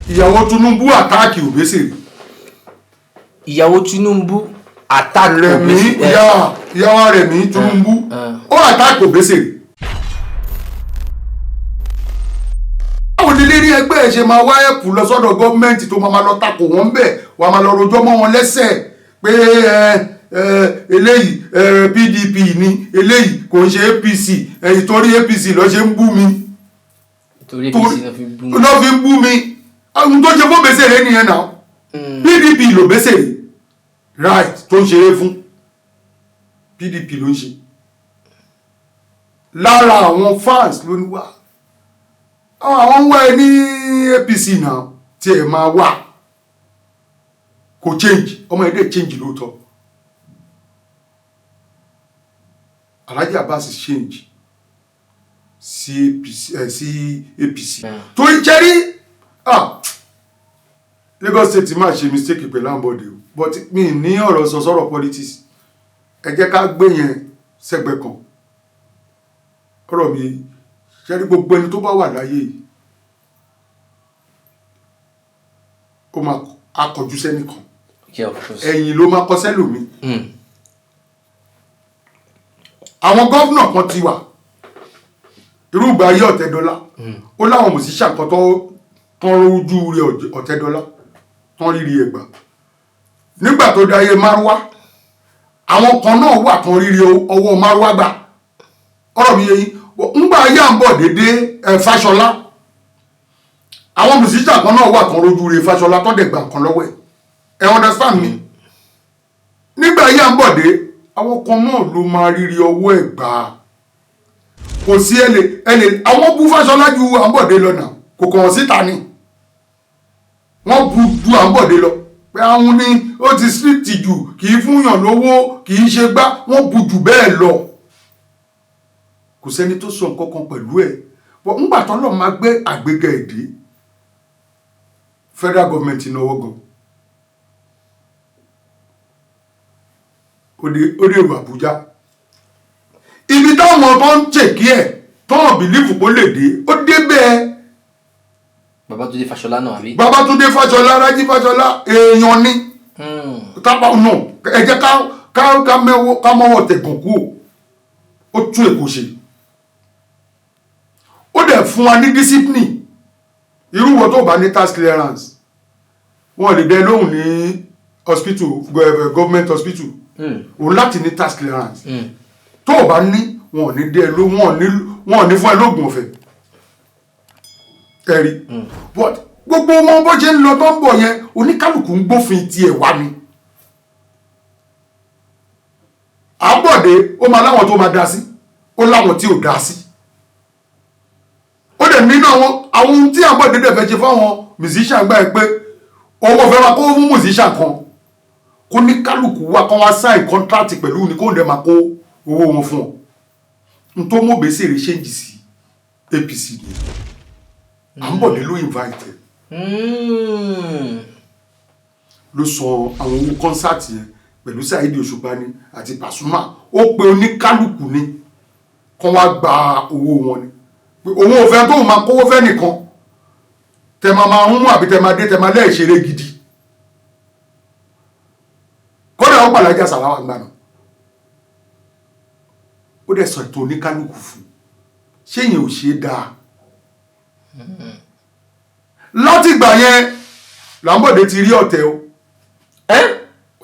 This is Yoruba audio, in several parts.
ìyàwó Tinubu àtáàkì Obesere. ìyàwó Tinubu àtáàkì Obesere. ìyàwó Rẹ̀mí Tinubu ó àtáàkì Obesere. báwo ni lérí ẹgbẹ́ ẹ̀ ṣe máa wá ẹ̀pù lọ sọ́dọ̀ gọ́ọ̀mẹ̀ntì tó máa lọ takò wọ́n bẹ̀ wàá máa lọ rojọ́ mọ́ wọn lẹ́sẹ̀ pé eléyìí PDP ni eléyìí kò ń ṣe APC ìtorí APC ló ṣe ń bú mi. torí APC ló fi ń bú mi ohun tó ṣe fún Obesere nìyẹn náà PDP ló Obesere right tó ń ṣeré fún PDP ló ń ṣe lára àwọn fans ló ní wá àwọn wá ẹ ní APC náà tí ẹ máa wà kò change ọmọ ẹdẹ change lóòótọ́ Alhaji Abbas change sí APC tó ń jẹ́rí Lagos State máa ṣe mistake pẹ̀lú Ambode but mi ní ọ̀rọ̀ sọ̀rọ̀ politics ẹ jẹ́ ká gbé yẹn sẹ́gbẹ̀ẹ́ kan ọ̀rọ̀ mi ṣẹ́rí gbogbo ẹni tó bá wà láyé yìí ó máa akọjú sẹ́nìkan ẹ̀yìn ló máa kọ sẹ́lòmí. àwọn gọ́vnà kan ti wà irúgbà ayé Ọ̀tẹ́dọ́lá ó láwọn mùsíṣà kan tán rójú rẹ Ọ̀tẹ́dọ́lá tán rírí ẹgbà nígbà tó dáyé Márúwá àwọn kan náà wà tán rírí ọwọ́ Márúwá gbà ọ̀rọ̀ mi yé yín ńgbà ayé à ń bọ̀ dédé Fáṣọlá àwọn mùsíṣà kan náà wà tán rójú rẹ Fáṣọlá tó dẹ̀ gbà kan lọ́wọ́ ẹ̀ understand mi nígbà ayé à ń bọ̀ dé àwọn kan náà ló máa rírí ọwọ́ ẹ̀ gbà kò sí ẹlẹ àwọn bú Fáṣọlá ju Àǹbọ̀dé lọ náà kò kàn síta ni wọ́n bu ju Àǹbọ̀dé lọ pé àwọn ní ó ti strict jù kì í fúnyàn lówó kì í ṣe gbá wọ́n bu jù bẹ́ẹ̀ lọ kò sẹ́ni tó sọ nǹkan kan pẹ̀lú ẹ̀ bọ́ ńgbà tán lọ́ọ́ máa gbé àgbéga èdè federal government náwó gan ó dé èrò Àbújá ibi táwọn tó ń ṣèkí ẹ̀ tọ́wọ̀n bìlífù kó lè dé ó dé bẹ́ẹ̀. Babátúndé Fáṣọlá náà àbí. Babátúndé Fáṣọlá Rájí Fáṣọlá èèyàn ni tábà nù ẹ jẹ́ ká mọ́wọ́ tẹ̀gàn kú ó tún Èkó ṣe ó dẹ̀ fún wa ní discipline irú wọn tó bá ní tax clearance wọn lè dẹ lóhùn ní hospital government hospital òun láti ní tax clearance tó o bá ní wọn ò ní dẹ ló wọn ò ní fún ẹ lóògùn ọ̀fẹ́ ẹ̀rí but gbogbo wọn bó ṣe ń lọ tó ń bọ̀ yẹn oníkálukú ń gbófin tiẹ̀ wá ni Àbọ̀dé ó máa láwọn tó máa dá sí ó láwọn tí ò dá sí ó dẹ̀ nínú àwọn ohun tí Àbọ̀dé dẹ̀ fẹ́ ṣe fáwọn musician gbà ẹ pé owó fẹ́ máa kó fún musician kan kó ní kálukú wa kan wá sign contract pẹ̀lú ní kó ń dẹ̀ máa kó owó wọn fún ọ n tó mú Obesere change sí APC ni Àbọ̀dé ló invite ló sọ àwọn owó concert yẹn pẹ̀lú Saheed Òṣùpá ni àti Pasuma ó pe oníkálukú ni kán wá gba owó wọn ni òun ò fẹ́ tó máa kówó fẹ́ nìkan tẹ máa ń mú àbí tẹ máa dé tẹ máa lẹ́ẹ̀ ṣeré gidi kódà ó pàlájà sàláwà gbà náà ó dẹ̀ sọ ètò oníkálukú fún ṣé yẹn ò ṣe é dáa láti ìgbà yẹn Àbọ̀dé ti rí ọ̀tẹ̀ o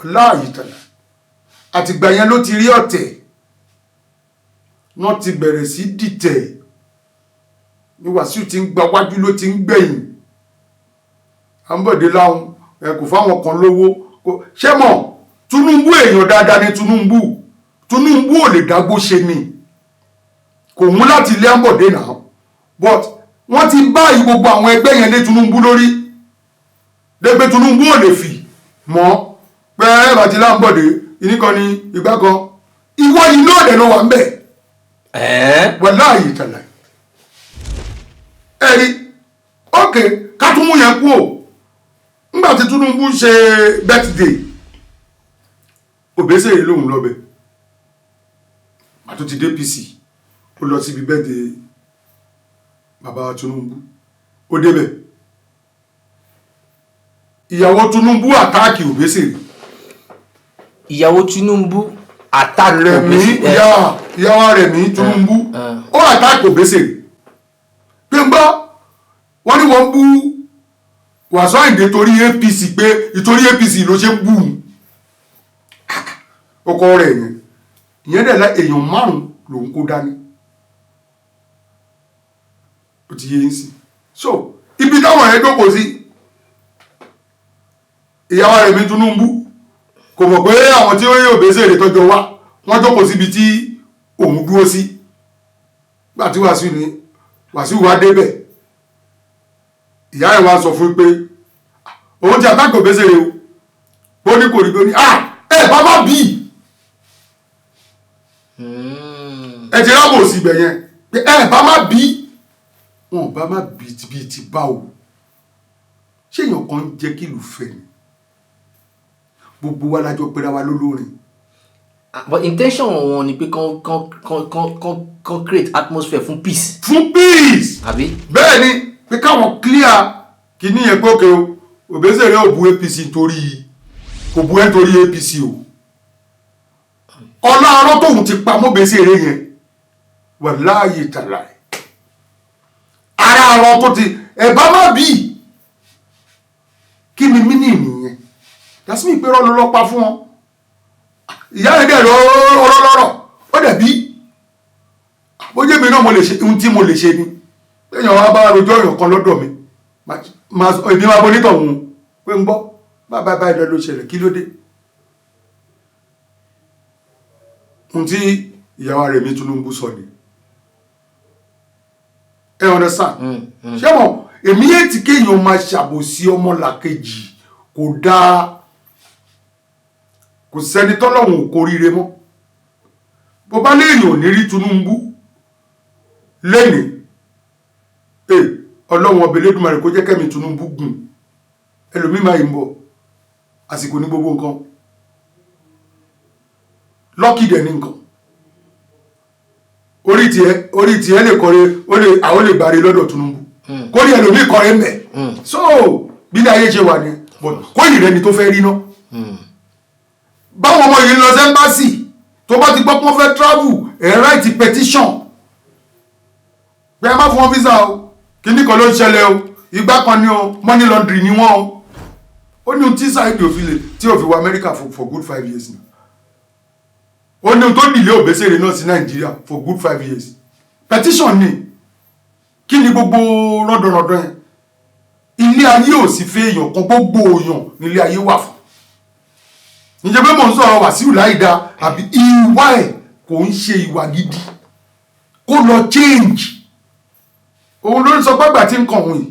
láàyè tàlà àti ìgbà yẹn ló ti rí ọ̀tẹ̀ wọ́n ti bẹ̀rẹ̀ sí dìtẹ̀ ní Wàsíù ti ń gba wájú ló ti ń gbẹ̀yìn Àbọ̀dé láwọn kò fáwọn kan lówó ṣé mọ̀ Tinubu èèyàn dáadáa ni Tinubu ò lè dágbó ṣe ni kò mú láti ilé Àbọ̀dé náà but wọ́n ti báyìí gbogbo àwọn ẹgbẹ́ yẹn lé Tinubu lórí lẹ́gbẹ́ Tinubu ò lè fi mọ́ pé bàtí Àbọ̀dé ìníkan ni ìgbà kan ìwọ yìí náà dẹ̀ ló wà ń bẹ̀ wọ́n láàyè tàlà ẹ̀rí ókè kátúmù yẹn kú ò nígbà tí Tinubu ṣe birthday Obesere lóhun lọ́bẹ̀ àtúntì dé APC ó lọ síbi birthday bàbá Tinubu ó débẹ̀ ìyàwó Tinubu àtáàkì Obesere. ìyàwó Tinubu àtàkì Rẹ̀mí ìyàwó Rẹ̀mí Tinubu ó àtáàkì Obesere. pé ń gbọ́ wọ́n ní wọ́n bú Wàsíù Àyìndé torí APC pé ìtorí APC ló ṣe ń bú ọkọ rẹ̀ yẹn ìyẹn dẹ̀ èèyàn 5 lòun kó dání ó ti yé yín sí. so ibi táwọn ẹ̀ jókòó sí ìyàwó Rẹ̀mí Tinubu kò mọ̀ pé àwọn tí ó yẹ Obesere tọ́jọ́ wá wọ́n jókòó síbi tí òun dúró sí gbà tí Wàsíù wá débẹ̀ ìyá ẹ̀ wá sọ fún pé òun ti àtàkì Obesere o ó ní kò rí bí ẹ bàbá bí ẹ ti rábò sí ibẹ̀ yẹn pé ẹ bàbá bí wọn bá má bí ti bá o ṣé èèyàn kan ń jẹ́ kí ìlú fẹ́ ni gbogbo wa lájọ pera wa lólórin. but intention wọn ni pé kan create atmosphere fún peace. fún peace. àbí. bẹ́ẹ̀ ni pé káwọn clear kìíní yẹn pé òkè o Obesere ò bu APC torí kò bu ẹ́ torí APC o ọlọ́run tóun ti pa mọ́ Obesere yẹn wà láàyè tààrà ara àwọn tó ti ẹ̀bá má bí kí ni mí ní ìnìyẹn dásí mi pé rọ́ ló lọ́pàá fún wọn ìyá rẹ̀ dẹ̀ lọ́rọ̀ ó dẹ̀ bí bójú mi náà mo lè ṣe ohun tí mo lè ṣe ni èèyàn wá bá rojọ́ èèyàn kan lọ́dọ̀ mi èmi máa bonítọ̀ òun pé ń gbọ́ bá ìlọ ló ṣẹlẹ̀ kí ló dé ohun tí ìyàwó Rẹ̀mí Tinubu sọ ni ẹ understand ṣé wọn èmi yẹn ti kéèyàn máa ṣàbòsí ọmọlàkejì kò dáa kò sẹ́ni tọ́lọ́hun ò kóríire mọ́ bó bá léèyàn ò ní rí Tinubu lẹ́nìí ọlọ́run ọbẹ̀ lẹ́dùnmarè kó jẹ́ kẹ́mi Tinubu gùn ẹlòmí máa ń bọ̀ àsìkò ní gbogbo nǹkan lọ́kì dẹ̀ ní nǹkan orí tiẹ̀ lè kọ́re àwọn lè gbàre lọ́dọ̀ Tinubu kórì ẹlòmí kọ́re ń bẹ̀ so bí ilé ayé ṣe wà ní kórì rẹ ni tó fẹ́ rí ná báwọn ọmọ yìí lọ sẹ́ńbásì tó bá ti gbọ́ pé wọ́n fẹ́ travel write petition pé ẹ má fún wọn visa o kíní kan ló ń ṣẹlẹ̀ o ìgbà kan ní o money laundry ni wọ́n o ó ní ohun tí Saheed òfin tí ò fi wọ America for good 5 years now ó ní ohun tó nílé Obesere náà sí Nàìjíríà for good 5 years petition ni kí ni gbogbo rọ́dọ̀rọ̀dọ̀ yẹn ilé ayé ò sì fẹ́ èèyàn kan gbogbo èèyàn nílé ayé wà fún níjẹ́ pé mò ń sọ̀rọ̀ Wàsíù láìda àbí ìwà ẹ̀ kò ń ṣe ìwà gidi kó lọ change òun ló ń sọ pé àgbà tí ń kàn wọ̀nyí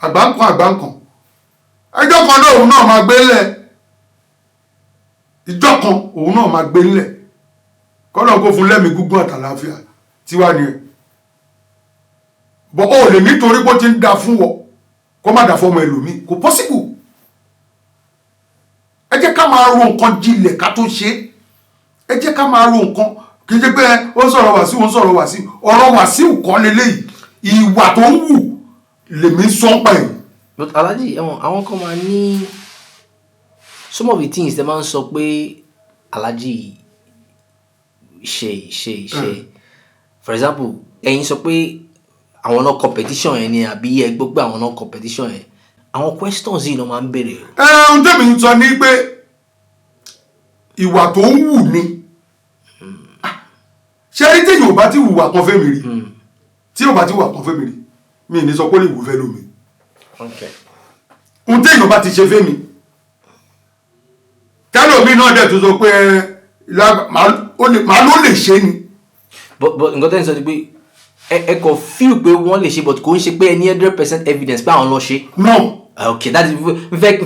àgbà ń kàn ẹjọ́ kan náà òun náà máa gbé ńlẹ̀ ìjọ kan òun náà máa gbé ńlẹ̀ kọ́nà kó fún lẹ́mìí gúngún àtàlàáfíà tí wá ní ẹ̀ bọ́ ó lè nítorí bó ti ń da fún wọ kó má da fọmọ ẹlòmíì kò possible ẹ jẹ́ ká máa ro nǹkan jinlẹ̀ ká tó ṣe ẹ jẹ́ ká máa ro nǹkan kì í ṣe pé ó ń sọ̀rọ̀ Wàsíù ọ̀rọ̀ Wàsíù kọ́ leléyìí ìwà tó ń wù lèmi sọ́pà ẹ̀. but Alhaji àwọn kan máa ní some of the things dem máa ń sọ pé Alhaji ṣe for example ẹ̀yin sọ pé àwọn náà competition yẹn ni àbí ẹ gbọ́ pé àwọn náà competition yẹn àwọn questions yìí ló máa ń béèrè. ohun tẹ́mi ń sọ ní pé ìwà tó ń wù ni ṣé rí tí yóò bá ti wùwà kan fẹ́ mi rí tí yóò bá ti wùwà kan fẹ́ mi rí mi ní sọ pé lè wù fẹ́ lómi ohun tí yóò bá ti ṣe fẹ́ mi tẹ́lẹ̀ mi náà dẹ̀ tó sọ pé màá ló lè ṣe ni. but nǹkan tẹ́ ń sọ ni pé ẹ kò feel pé wọ́n lè ṣe but kò ń ṣe pé ẹ ní 100% evidence pé àwọn lọ ṣe. no. Okay, that is fẹ́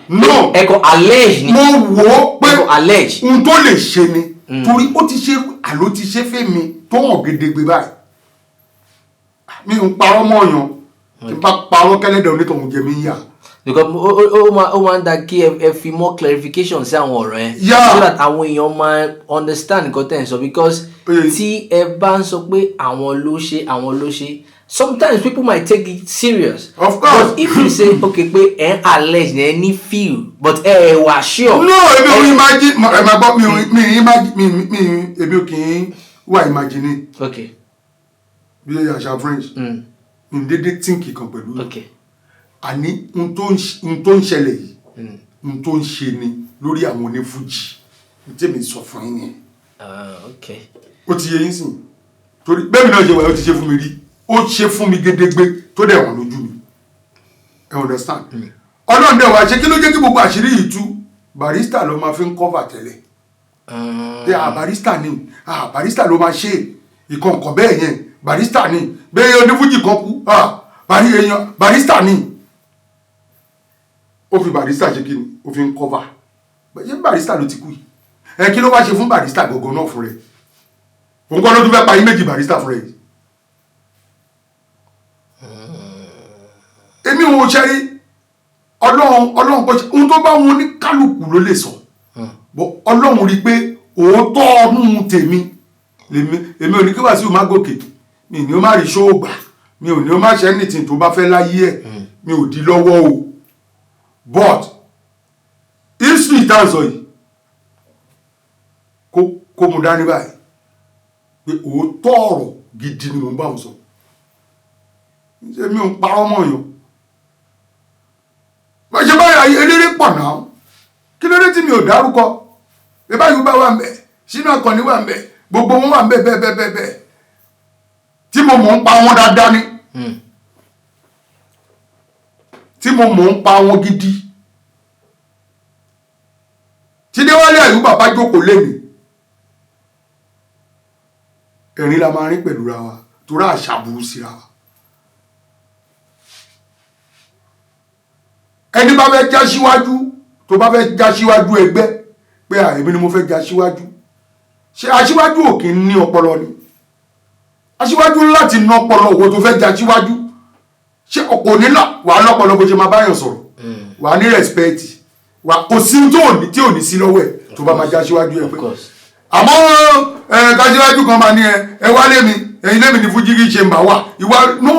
no. ẹ kò allege ni. mo wò ó pé allege. ohun tó lè ṣe ni torí ó ti ṣe àló ti ṣe fẹ́ mi tó hàn gédégbé báyìí mi ń parọ́ mọ́ ọ̀yàn tí n bá parọ́ kẹ́lẹ́dẹ̀ onítọ̀hún jẹ mí ń yà. because ó máa ń da kí ẹ fi more clarification sí àwọn ọ̀rọ̀ yẹn so that àwọn èèyàn máa understand nǹkan tẹ̀ ń sọ because tí ẹ bá ń sọ pé àwọn ló ṣe sometimes people might take it serious. Of course. But if you say okay pé allege any feel but wà sure. No, èmi ò imagine ẹ máa gbọ́ mi imagine mi èmi ò kì í wà imagine. Okay. Bí àṣà French. Mi dédé think kan pẹ̀lú. Okay. Àní n tó ń ṣẹlẹ̀ yìí n tó ń ṣe ni lórí àwọn onífújì n tèmi sọ fún yín nìyẹn. Okay. Ó ti yé yín sìn torí bẹ́ẹ̀ mi náà ṣe wà ó ti ṣe fún mi rí ó ṣe fún mi gédégbé tó dẹ̀ wọ́n lójú mi ẹ understand ọlọ́run dẹ̀ wá ṣe kí ló jẹ́ kí gbogbo àṣírí yìí tú Barrister ló máa fi ń cover tẹ́lẹ̀ pé Barrister ni Barrister ló máa ṣe ìkọ̀ǹkọ̀ bẹ́ẹ̀ yẹn Barrister ni bẹ́ẹ̀ onífújì kan kú Barrister ni ó fi Barrister ṣe kí ni ó fi ń cover ṣé Barrister ló ti kú yìí kí ló wá ṣe fún Barrister gọ̀gọ̀ náà fún rẹ̀ òun kọ́ ló tún fẹ́ pa yín méjì Barrister fún rẹ̀ èmi ò ṣe rí ọlọ́run kò ṣe ohun tó bá wọn ní kálukú ló lè sọ bọ́ ọlọ́run rí i pé òótọ́ ọdún tèmi èmi ò ní kí Wàsíù má gòkè mi ní ó má rí ṣóògbà mi ò ní ó má ṣe anything tó bá fẹ́ láyé ẹ̀ mi ò di lọ́wọ́ o but history tá à ń sọ yìí kó mu dání báyìí pé òótọ́ ọ̀rọ̀ gidi ni mo ń bá wọn sọ ṣé mi ò ń parọ́ mọ́ yàn bá ṣe báyìí eléré pọ̀ náà kí ló dé tí mi ò dárúkọ bí báyìí bá wà ń bẹ̀ sínú Akànnì wà ń bẹ̀ gbogbo wọn wà ń bẹ̀ bẹ́ẹ̀ tí mo mọ̀ ń pa wọn dáadáa ni tí mo mọ̀ ń pa wọn gidi tí Déwálé Àyùbá bá jókòó lémi ẹ̀rín la máa rín pẹ̀lú ra wa torí àṣà burú síra wa ẹni bá fẹ́ já síwájú tó bá fẹ́ já síwájú ẹgbẹ́ pé èmi ni mo fẹ́ já síwájú ṣé aṣíwájú ò kí ń ní ọpọlọ ni aṣíwájú láti ná ọpọlọ owó tó fẹ́ já síwájú ṣé ọ̀pọ̀ nílà wà á lọ́pọlọ bó ṣe máa báyàn sọ̀rọ̀ wà á ní rẹ́spẹ́ẹ̀tì wà kò sí tí ò ní sí lọ́wọ́ ẹ̀ tó bá máa já síwájú ẹ pé àmọ́ ká síwájú kan máa ní ẹ wálé mi ẹ̀yin lẹ́mi ní fújì kì í ṣe mbà wà ìwà no